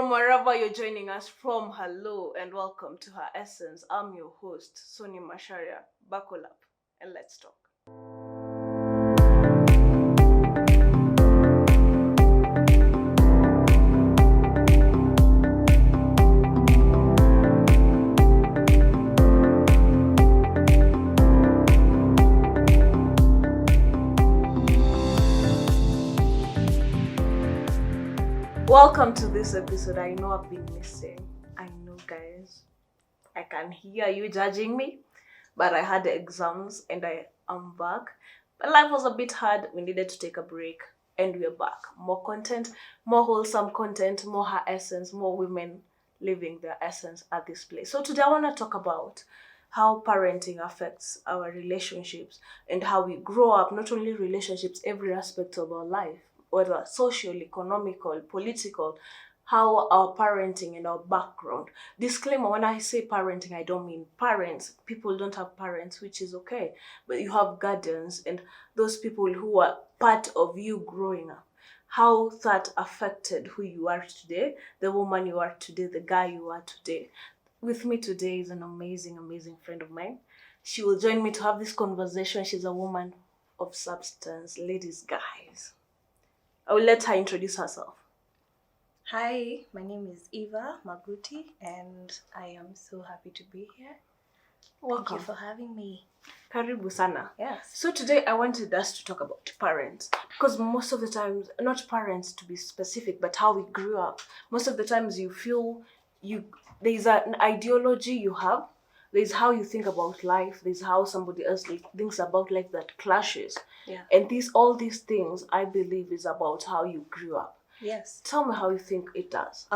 From wherever you're joining us from, hello and welcome to Her Essence. I'm your host, Soni Masharia. Buckle up and let's talk. Welcome to this episode. I know I've been missing. I know, guys. I can hear you judging me, but I had the exams and I am back. But life was a bit hard. We needed to take a break and we're back. More content, more wholesome content, more Her Essence, more women living their essence at this place. So today I want to talk about how parenting affects our relationships and how we grow up, not only relationships, every aspect of our life, whether social, economical, political, how our parenting and our background. Disclaimer, when I say parenting, I don't mean parents. People don't have parents, which is okay. But you have guardians and those people who are part of you growing up. How that affected who you are today, the woman you are today, the guy you are today. With me today is an amazing, amazing friend of mine. She will join me to have this conversation. She's a woman of substance. Ladies, guys, I will let her introduce herself. Hi, my name is Eva Maguti and I am so happy to be here. Welcome. Thank you for having me. Karibu sana. Yes. So today I wanted us to talk about parents, because most of the times, not parents to be specific, but how we grew up. Most of the times you feel there's an ideology you have. There's how you think about life. There's how somebody else thinks about life that clashes. Yeah. And all these things, I believe, is about how you grew up. Yes. Tell me how you think it does.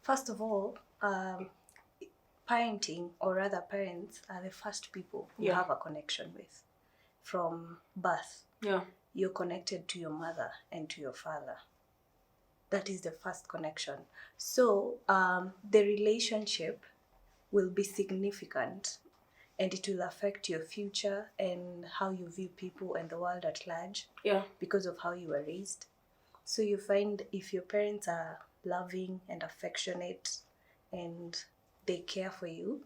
First of all, parenting, or rather parents, are the first people you have a connection with. From birth, you're connected to your mother and to your father. That is the first connection. So the relationship will be significant and it will affect your future and how you view people and the world at large because of how you were raised. So you find if your parents are loving and affectionate and they care for you,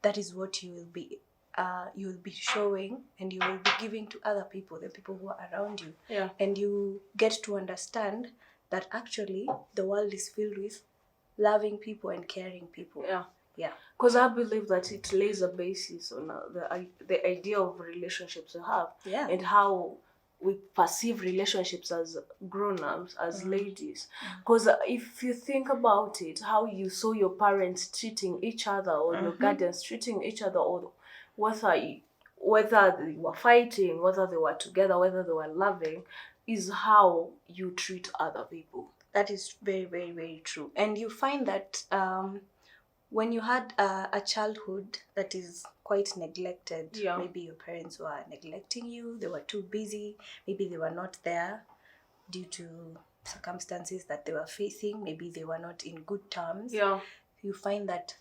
that is what you will be showing and you will be giving to other people, the people who are around you. Yeah. And you get to understand that actually the world is filled with loving people and caring people. Yeah. Yeah. Because I believe that it lays a basis on the idea of relationships you have and how we perceive relationships as grown-ups, as ladies. Because if you think about it, how you saw your parents treating each other or your guardians treating each other, or whether they were fighting, whether they were together, whether they were loving, is how you treat other people. That is very, very, very true. And you find that when you had a childhood that is quite neglected, maybe your parents were neglecting you, they were too busy, maybe they were not there due to circumstances that they were facing, maybe they were not in good terms. Yeah. You find that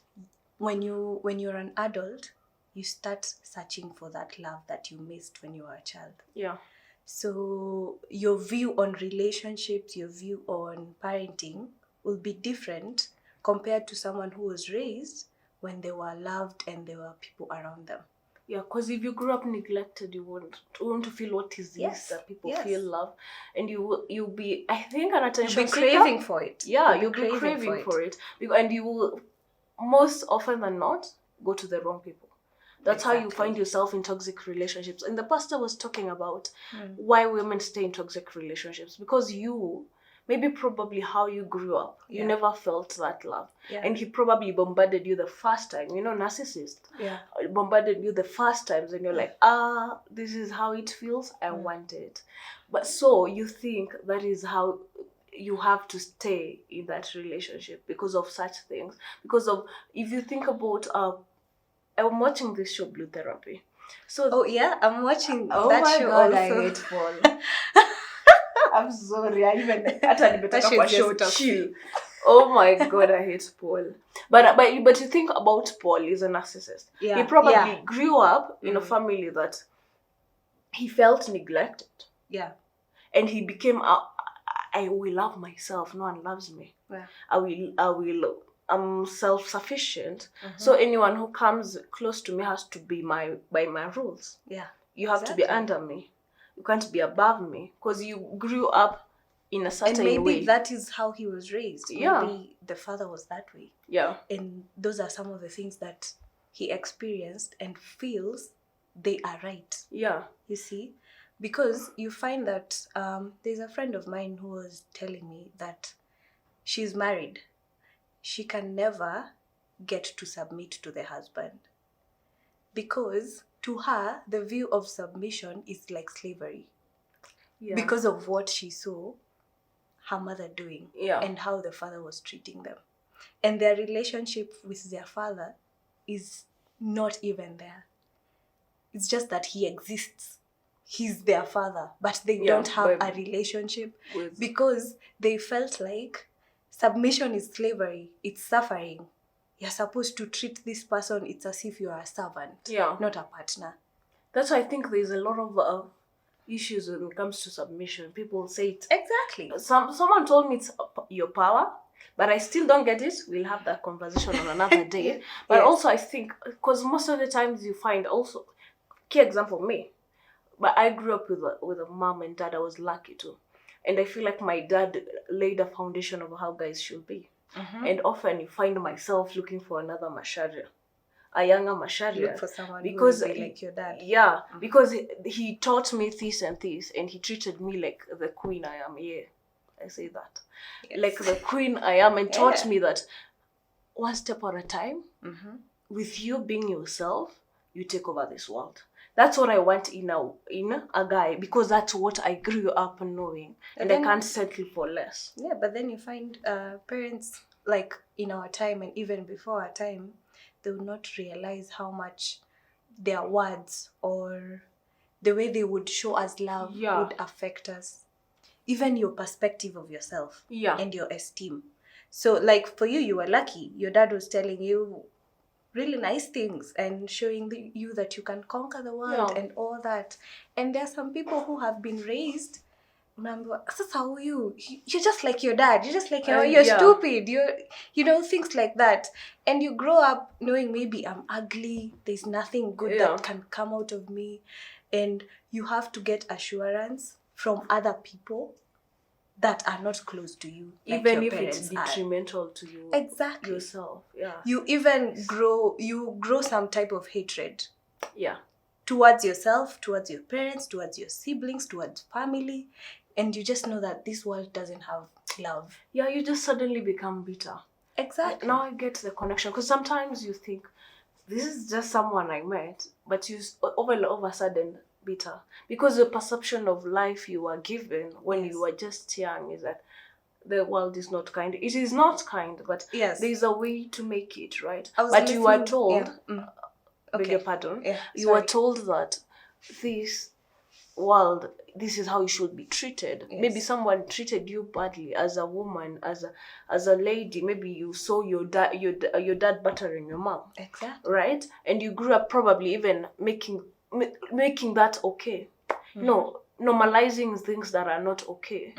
when you're an adult, you start searching for that love that you missed when you were a child. Yeah. So your view on relationships, your view on parenting will be different compared to someone who was raised when they were loved and there were people around them. Yeah, because if you grew up neglected, you want to feel what is this that people feel love, and you'll be, I think, an attention seeker. You'll be craving for it. Yeah, you'll be craving for it, and you will most often than not go to the wrong people. That's how you find yourself in toxic relationships. And the pastor was talking about why women stay in toxic relationships, because probably how you grew up, you never felt that love. Yeah. And he probably bombarded you the first time, narcissist. Yeah. Bombarded you the first times and you're like, this is how it feels, I want it. But so you think that is how you have to stay in that relationship because of such things. Because of, if you think about, I'm watching this show, Blue Therapy. So I'm watching that show also. I hate Paul. I'm sorry, I even chill. Oh my god, I hate Paul. But you think about Paul, he's a narcissist. Yeah. He probably grew up in a family that he felt neglected. Yeah. And he became I will love myself. No one loves me. Yeah. I'm self-sufficient. So anyone who comes close to me has to be by my rules. Yeah. You have to be under me. You can't be above me because you grew up in a certain way. And maybe that is how he was raised. Yeah. Maybe the father was that way. Yeah. And those are some of the things that he experienced and feels they are right. Yeah. You see? Because you find that there's a friend of mine who was telling me that she's married. She can never get to submit to the husband. Because to her, the view of submission is like slavery. Yeah. Because of what she saw her mother doing. Yeah. And how the father was treating them. And their relationship with their father is not even there. It's just that he exists. He's their father, but they don't have a relationship because they felt like submission is slavery. It's suffering. You're supposed to treat this person, it's as if you are a servant, not a partner. That's why I think there's a lot of issues when it comes to submission. People say it. Exactly. Someone told me it's your power, but I still don't get it. We'll have that conversation on another day. But also I think, because most of the times you find also, key example, me. But I grew up with a mom and dad. I was lucky too. And I feel like my dad laid a foundation of how guys should be. And often you find myself looking for another Masharia, a younger Masharia. Look for someone because who will be like your dad. Yeah, because he taught me this and this, and he treated me like the queen I am. Yeah, I say that. Yes. Like the queen I am, and taught me that one step at a time, with you being yourself, you take over this world. That's what I want in a guy, because that's what I grew up knowing, and then, I can't settle for less. Yeah, but then you find parents, like in our time and even before our time, they would not realize how much their words or the way they would show us love would affect us. Even your perspective of yourself and your esteem. So like for you, you were lucky. Your dad was telling you really nice things and showing you that you can conquer the world and all that. And there are some people who have been raised, you're just like your dad, you're just like you're stupid, you're things like that. And you grow up knowing maybe I'm ugly, there's nothing good that can come out of me, and you have to get assurance from other people that are not close to you, like even if it's detrimental to you. Exactly. Yourself. Yeah. You even grow some type of hatred. Yeah. Towards yourself, towards your parents, towards your siblings, towards family. And you just know that this world doesn't have love. Yeah, you just suddenly become bitter. Exactly. Now I get the connection. Because sometimes you think, this is just someone I met, but you over a sudden bitter, because the perception of life you were given when you were just young is that the world is not kind. It is not kind, but there's a way to make it right. But you were told, beg your pardon, you were told that this world, this is how you should be treated. Maybe someone treated you badly as a woman, as a lady. Maybe you saw your dad battering your mom. Exactly. Right? And you grew up probably even making that okay. No, normalizing things that are not okay.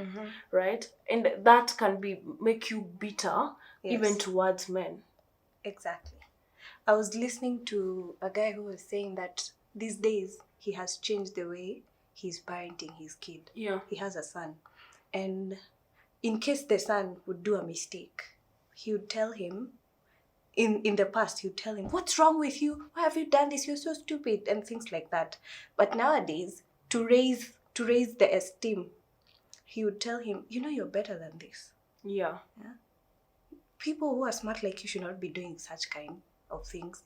Right? And that can make you bitter even towards men. Exactly. I was listening to a guy who was saying that these days he has changed the way he's parenting his kid. Yeah. He has a son. And in case the son would do a mistake, he would tell him, in the past, he would tell him, what's wrong with you? Why have you done this? You're so stupid, and things like that. But nowadays, to raise the esteem, he would tell him, you're better than this. Yeah. People who are smart like you should not be doing such kind of things,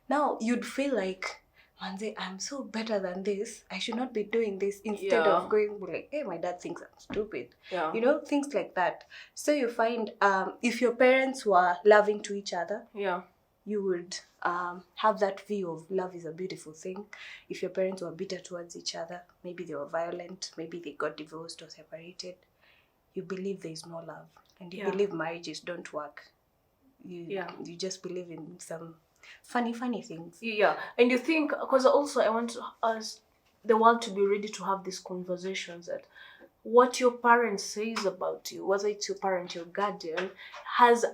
Now, you'd feel like, Manze, I'm so better than this. I should not be doing this, instead of going like, hey, my dad thinks I'm stupid. Yeah. Things like that. So you find if your parents were loving to each other, you would have that view of love is a beautiful thing. If your parents were bitter towards each other, maybe they were violent, maybe they got divorced or separated, you believe there is no love. And you believe marriages don't work. You just believe in some funny things. Yeah, and you think, because also I want us, the world, to be ready to have these conversations that what your parent says about you, whether it's your parent, your guardian, has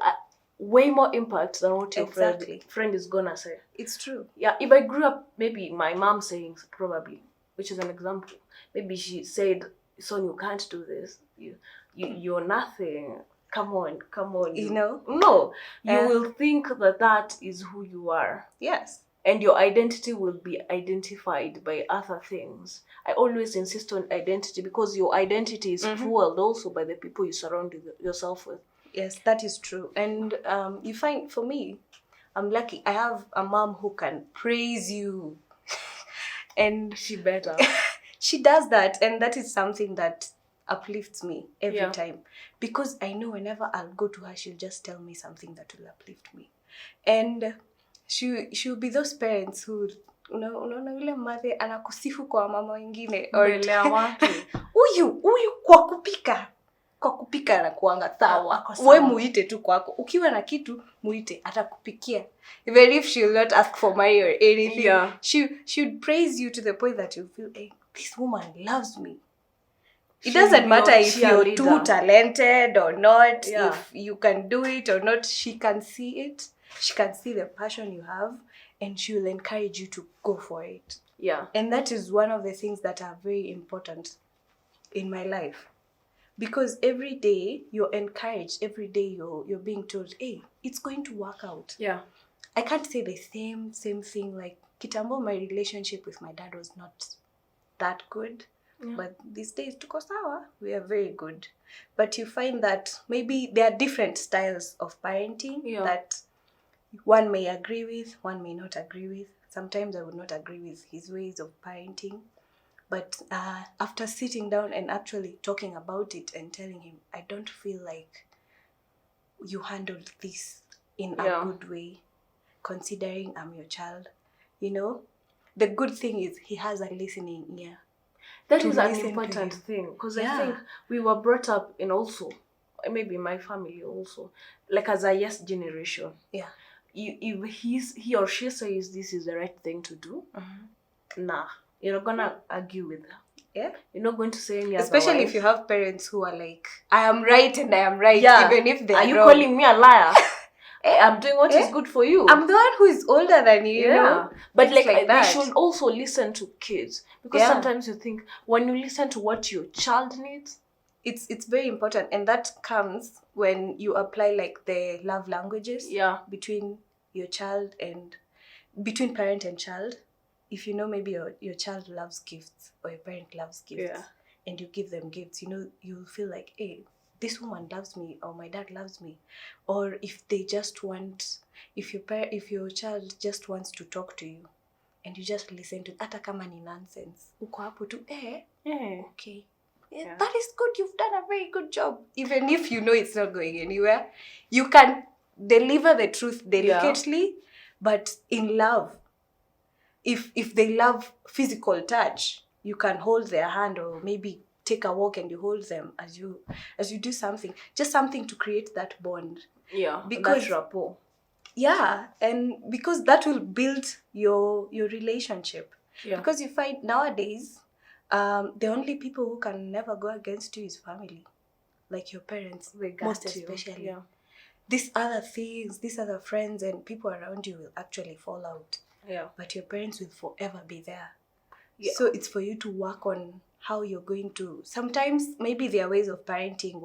way more impact than what your friend is gonna say. It's true. Yeah, if I grew up, maybe my mom saying, probably, which is an example, maybe she said, son, you can't do this. You're nothing. Come on. You know? No, you will think that is who you are. Yes. And your identity will be identified by other things. I always insist on identity because your identity is fueled also by the people you surround yourself with. Yes, that is true. And you find, for me, I'm lucky. I have a mom who can praise you. And she better. She does that. And that is something that uplifts me every time. Because I know whenever I'll go to her, she'll just tell me something that will uplift me. And she'll be those parents who, unaona yule mother anakusifu kwa mama wengine. Mbele ya watu. Huyu kwa kupika anakuanga sawa. We muite tu kwako. Ukiwa na kitu, muite. Atakupikia. Even if she'll not ask for money or anything. She'd praise you to the point that you feel, hey, this woman loves me. It doesn't matter if you're too talented or not, if you can do it or not. She can see it. She can see the passion you have, and she will encourage you to go for it. Yeah. And that is one of the things that are very important in my life. Because every day you're encouraged, every day you're being told, hey, it's going to work out. Yeah. I can't say the same thing. Like, kitambo, my relationship with my dad was not that good. Yeah. But these days, tuko sawa, we are very good. But you find that maybe there are different styles of parenting that one may agree with, one may not agree with. Sometimes I would not agree with his ways of parenting. But after sitting down and actually talking about it and telling him, I don't feel like you handled this in a good way, considering I'm your child. The good thing is he has a listening ear. That is an important thing, because I think we were brought up in also, maybe my family also, like as a yes generation. Yeah. If he or she says this is the right thing to do, nah, you're not gonna argue with her. Yeah. You're not going to say any Especially otherwise. If you have parents who are like, I am right and I am right, even if they're wrong. Are you calling me a liar? Hey, I'm doing what is good for you. I'm the one who is older than you, you know? But like they should also listen to kids. Because sometimes you think, when you listen to what your child needs, it's very important. And that comes when you apply like the love languages between your child and between parent and child. If you know maybe your child loves gifts or your parent loves gifts and you give them gifts, you'll feel like, hey, this woman loves me or my dad loves me. Or if they just want, if your child just wants to talk to you and you just listen to hata kama ni nonsense, uko hapo tu okay. That is good. You've done a very good job. Even if you know it's not going anywhere, you can deliver the truth delicately, but in love. If they love physical touch, you can hold their hand or maybe take a walk and you hold them as you do something, just something to create that bond. Yeah, because that rapport. Yeah, and because that will build your relationship. Yeah. Because you find nowadays, the only people who can never go against you is family, like your parents, most especially. Yeah. These other things, these other friends and people around you will actually fall out. Yeah. But your parents will forever be there. Yeah. So it's for you to work on how you're going to. Sometimes maybe their ways of parenting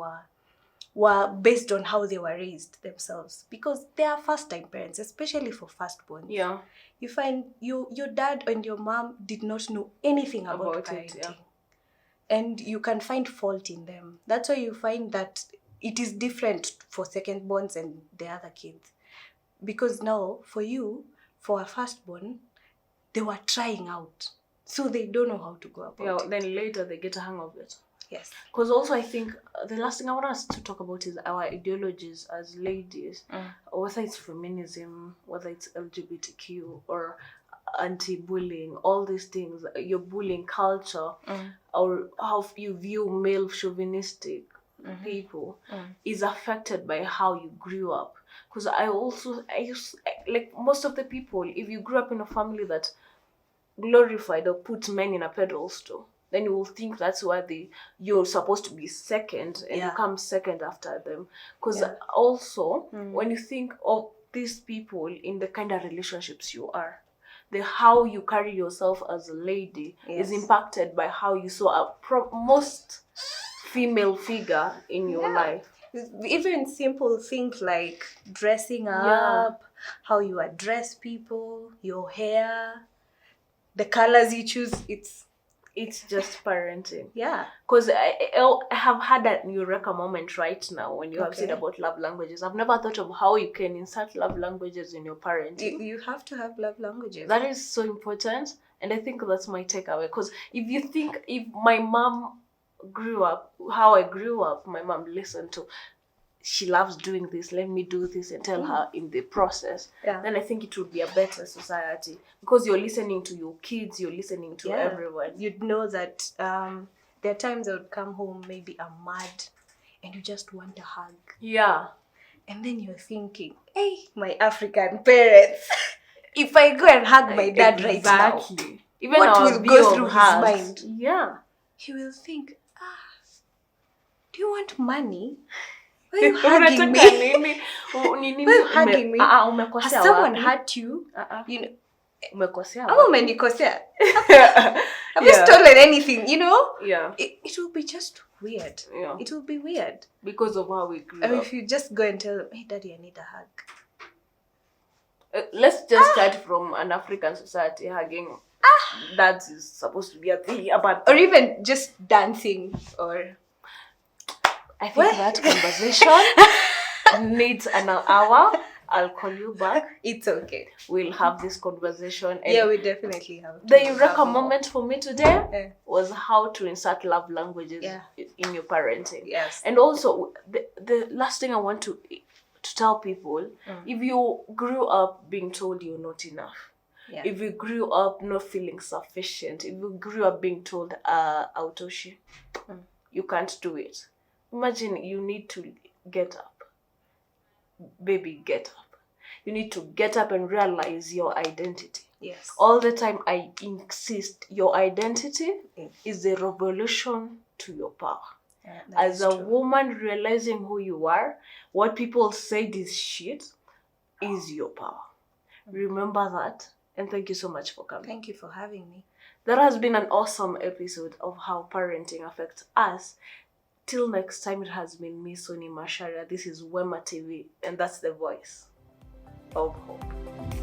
were based on how they were raised themselves, because they are first-time parents, especially for firstborns. Yeah. You find your dad and your mom did not know anything about parenting. And you can find fault in them. That's why you find that it is different for second-borns and the other kids. Because now, for a firstborn, they were trying out. So they don't know how to go about it. Then later they get a hang of it. Yes. Because also I think the last thing I want us to talk about is our ideologies as ladies. Whether it's feminism, whether it's LGBTQ or anti-bullying, all these things, your bullying culture, or how you view male chauvinistic people is affected by how you grew up. Because like most of the people, if you grew up in a family that glorified or put men in a pedestal, then you will think that's why you're supposed to be second, and you come second after them. Because also, when you think of these people in the kind of relationships you are, how you carry yourself as a lady is impacted by how you saw most female figure in your life. Even simple things like dressing up, how you address people, your hair, the colors you choose, it's just parenting. Yeah. Because I have had a eureka moment right now when you have said about love languages. I've never thought of how you can insert love languages in your parenting. You have to have love languages. That is so important. And I think that's my takeaway. Because if my mom grew up, how I grew up, my mom listened to, she loves doing this, let me do this, and tell her in the process, then I think it would be a better society. Because you're listening to your kids, you're listening to everyone. You'd know that there are times I would come home, maybe I'm mad, and you just want a hug. Yeah. And then you're thinking, hey, my African parents, if I go and hug my dad right now, even what will go through his mind? Yeah. He will think, do you want money? Why are you hugging me? Why are you hugging me? Has someone hurt you? You know, have you stolen anything? You know? Yeah. It will be just weird. Yeah. It will be weird. Because of how we grew up. If you just go and tell them, hey, daddy, I need a hug. Let's just start from an African society hugging. That is supposed to be a thing. Or even just dancing or... I think that conversation needs an hour. I'll call you back. It's okay. We'll have this conversation. And we definitely have. The eureka moment for me today was how to insert love languages in your parenting. Yes. And also, the last thing I want to tell people, if you grew up being told you're not enough, if you grew up not feeling sufficient, if you grew up being told, autoshi, you can't do it. Imagine you need to get up. Baby, get up. You need to get up and realize your identity. Yes. All the time I insist your identity is the revolution to your power. As a woman, realizing who you are, what people said is shit, is your power. Remember that. And thank you so much for coming. Thank you for having me. That has been an awesome episode of how parenting affects us. Till next time, it has been me, Soni Masharia. This is Wema TV, and that's the voice of hope.